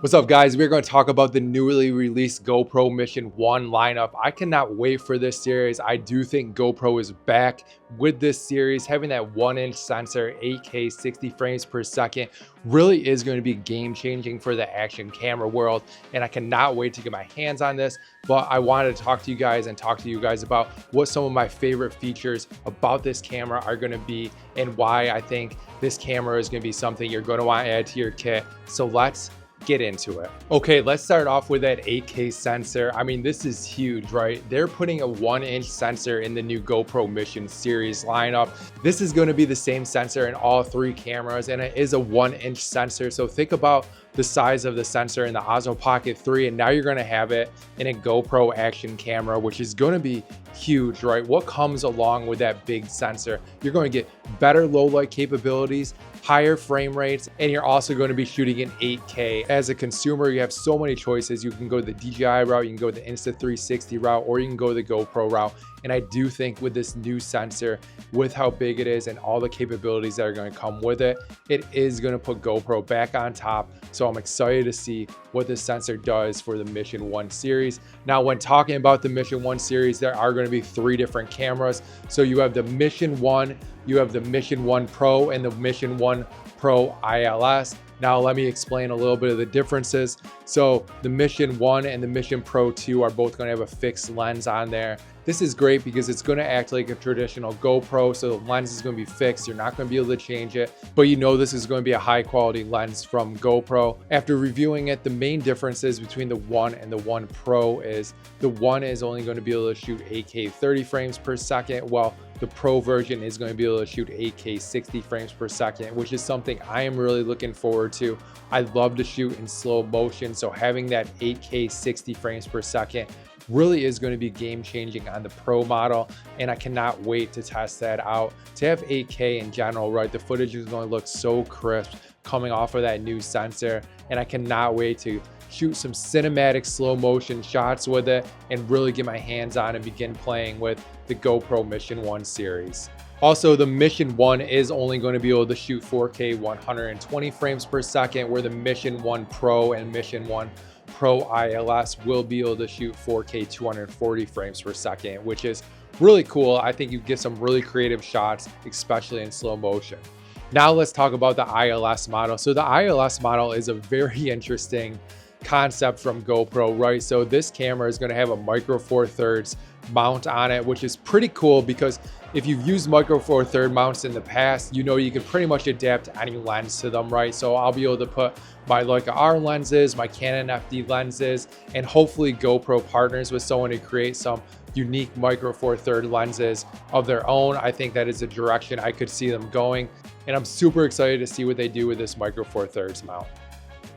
What's up, guys? We're going to talk about the newly released GoPro Mission 1 lineup. I cannot wait for this series. I do think GoPro is back with this series. Having that 1-inch sensor, 8K 60 frames per second, really is going to be game changing for the action camera world. And I cannot wait to get my hands on this. But I wanted to talk to you guys about what some of my favorite features about this camera are going to be and why I think this camera is going to be something you're going to want to add to your kit. So let's get into it. Okay, let's start off with that 8K sensor. I mean, this is huge, right? They're putting a 1-inch sensor in the new GoPro Mission series lineup. This is going to be the same sensor in all three cameras, and it is a 1-inch sensor. So think about the size of the sensor in the Osmo Pocket 3, and now you're going to have it in a GoPro action camera, which is going to be huge, right? What comes along with that big sensor? You're going to get better low light capabilities, higher frame rates, and you're also going to be shooting in 8K. As a consumer, you have so many choices. You can go the DJI route, you can go the Insta360 route, or you can go the GoPro route. And I do think with this new sensor, with how big it is and all the capabilities that are going to come with it, it is going to put GoPro back on top. So I'm excited to see what this sensor does for the Mission 1 series. Now, when talking about the Mission 1 series, there are going to be three different cameras. So you have the Mission 1, you have the Mission 1 Pro, and the Mission 1 Pro ILS. Now, let me explain a little bit of the differences. So the Mission 1 and the Mission Pro 2 are both going to have a fixed lens on there. This is great because it's going to act like a traditional GoPro. So the lens is going to be fixed. You're not going to be able to change it, but you know this is going to be a high quality lens from GoPro. After reviewing it, the main differences between the 1 and the 1 Pro is the 1 is only going to be able to shoot 8K 30 frames per second, while the Pro version is going to be able to shoot 8K 60 frames per second, which is something I am really looking forward to. I love to shoot in slow motion, so having that 8K 60 frames per second really is going to be game changing on the Pro model, and I cannot wait to test that out. To have 8K in general, right, the footage is going to look so crisp coming off of that new sensor, and I cannot wait to shoot some cinematic slow motion shots with it and really get my hands on and begin playing with the GoPro Mission 1 series. Also, the Mission 1 is only going to be able to shoot 4K 120 frames per second, where the Mission 1 Pro and Mission 1 Pro ILS will be able to shoot 4K 240 frames per second, which is really cool. I think you get some really creative shots, especially in slow motion. Now let's talk about the ILS model. So the ILS model is a very interesting concept from GoPro, right? So this camera is going to have a micro four thirds mount on it, which is pretty cool because if you've used micro four third mounts in the past, you know you can pretty much adapt any lens to them, right? So I'll be able to put my Leica R lenses, my Canon FD lenses, and hopefully GoPro partners with someone to create some unique micro four third lenses of their own. I think that is a direction I could see them going, and I'm super excited to see what they do with this micro four thirds mount.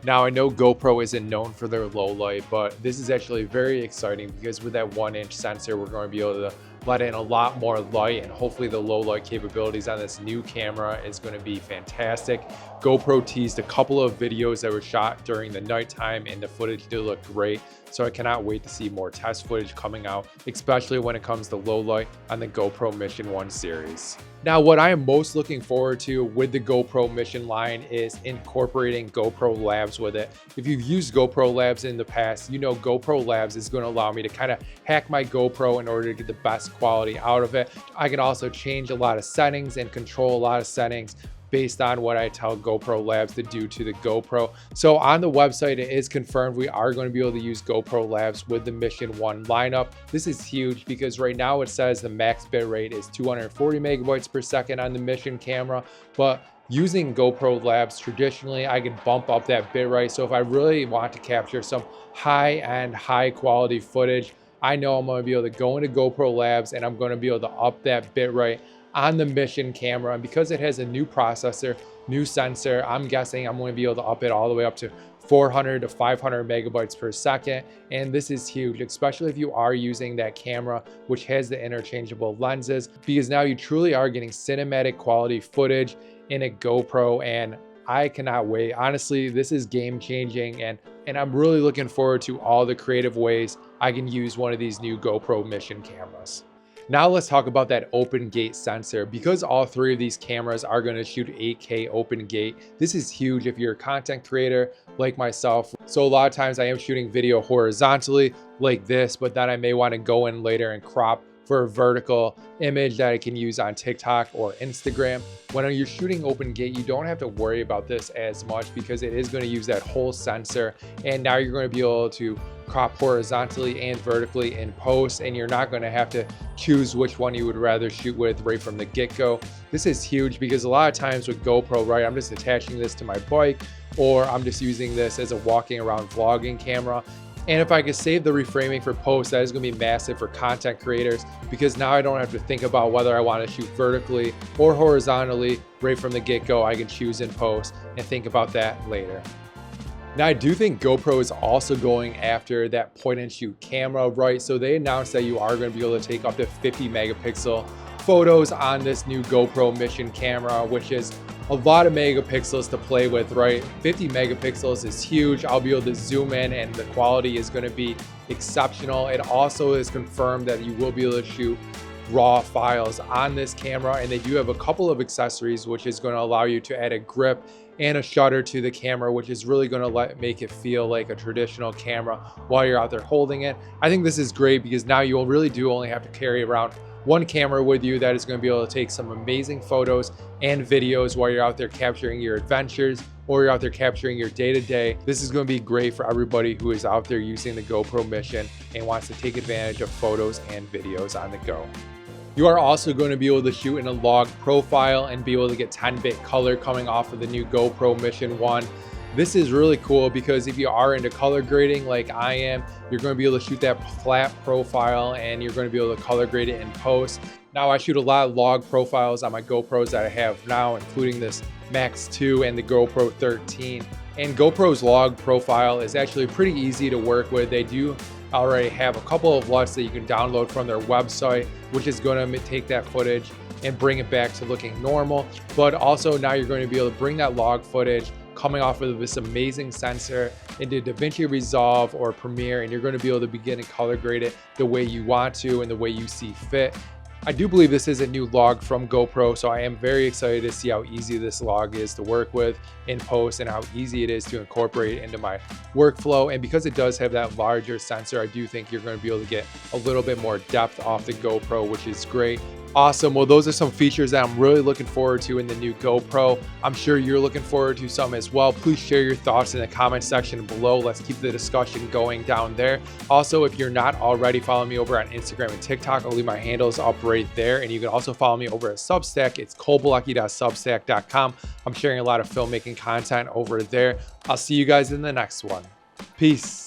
Now, I know GoPro isn't known for their low light, but this is actually very exciting because with that 1-inch sensor, we're going to be able to let in a lot more light, and hopefully the low light capabilities on this new camera is going to be fantastic. GoPro teased a couple of videos that were shot during the nighttime, and the footage did look great. So I cannot wait to see more test footage coming out, especially when it comes to low light on the GoPro Mission 1 series. Now, what I am most looking forward to with the GoPro Mission line is incorporating GoPro Labs with it. If you've used GoPro Labs in the past, you know GoPro Labs is going to allow me to kind of hack my GoPro in order to get the best quality out of it. I can also change a lot of settings and control a lot of settings based on what I tell GoPro Labs to do to the GoPro. So on the website, it is confirmed we are going to be able to use GoPro Labs with the Mission 1 lineup. This is huge because right now it says the max bit rate is 240 megabytes per second on the Mission camera, but using GoPro Labs traditionally, I can bump up that bit rate. So if I really want to capture some high-end, high-quality footage, I know I'm going to be able to go into GoPro Labs and I'm going to be able to up that bit rate on the Mission camera. And because it has a new processor, new sensor, I'm guessing I'm going to be able to up it all the way up to 400 to 500 megabytes per second. And this is huge, especially if you are using that camera, which has the interchangeable lenses, because now you truly are getting cinematic quality footage in a GoPro. And I cannot wait. Honestly, this is game changing, and I'm really looking forward to all the creative ways I can use one of these new GoPro Mission cameras. Now let's talk about that open gate sensor. Because all three of these cameras are going to shoot 8K open gate, this is huge if you're a content creator like myself. So a lot of times I am shooting video horizontally like this, but then I may want to go in later and crop for a vertical image that I can use on TikTok or Instagram. When you're shooting open gate, you don't have to worry about this as much because it is going to use that whole sensor, and now you're going to be able to crop horizontally and vertically in post, and you're not going to have to choose which one you would rather shoot with right from the get-go. This is huge because a lot of times with GoPro, right, I'm just attaching this to my bike, or I'm just using this as a walking around vlogging camera. And if I could save the reframing for post, that is going to be massive for content creators, because now I don't have to think about whether I want to shoot vertically or horizontally right from the get-go. I can choose in post and think about that later. Now, I do think GoPro is also going after that point and shoot camera, right? So they announced that you are going to be able to take up to 50 megapixel photos on this new GoPro Mission camera, which is a lot of megapixels to play with, right? 50 megapixels is huge. I'll be able to zoom in and the quality is going to be exceptional. It also is confirmed that you will be able to shoot raw files on this camera, and they do have a couple of accessories which is going to allow you to add a grip and a shutter to the camera, which is really going to make it feel like a traditional camera while you're out there holding it. I think this is great because now you really do only have to carry around one camera with you that is going to be able to take some amazing photos and videos while you're out there capturing your adventures or you're out there capturing your day-to-day. This is going to be great for everybody who is out there using the GoPro Mission and wants to take advantage of photos and videos on the go. You are also going to be able to shoot in a log profile and be able to get 10-bit color coming off of the new GoPro Mission 1. This is really cool because if you are into color grading like I am, you're going to be able to shoot that flat profile and you're going to be able to color grade it in post. Now, I shoot a lot of log profiles on my GoPros that I have now, including this Max 2 and the GoPro 13. And GoPro's log profile is actually pretty easy to work with. They do already have a couple of LUTs that you can download from their website, which is going to take that footage and bring it back to looking normal. But also now you're going to be able to bring that log footage coming off of this amazing sensor into DaVinci Resolve or Premiere, and you're going to be able to begin to color grade it the way you want to and the way you see fit. I do believe this is a new log from GoPro, so I am very excited to see how easy this log is to work with in post and how easy it is to incorporate into my workflow. And because it does have that larger sensor, I do think you're going to be able to get a little bit more depth off the GoPro, which is great. Awesome. Well, those are some features that I'm really looking forward to in the new GoPro. I'm sure you're looking forward to some as well. Please share your thoughts in the comment section below. Let's keep the discussion going down there. Also, if you're not already following me over on Instagram and TikTok, I'll leave my handles up right there. And you can also follow me over at Substack. It's ColeBielecki.substack.com. I'm sharing a lot of filmmaking content over there. I'll see you guys in the next one. Peace.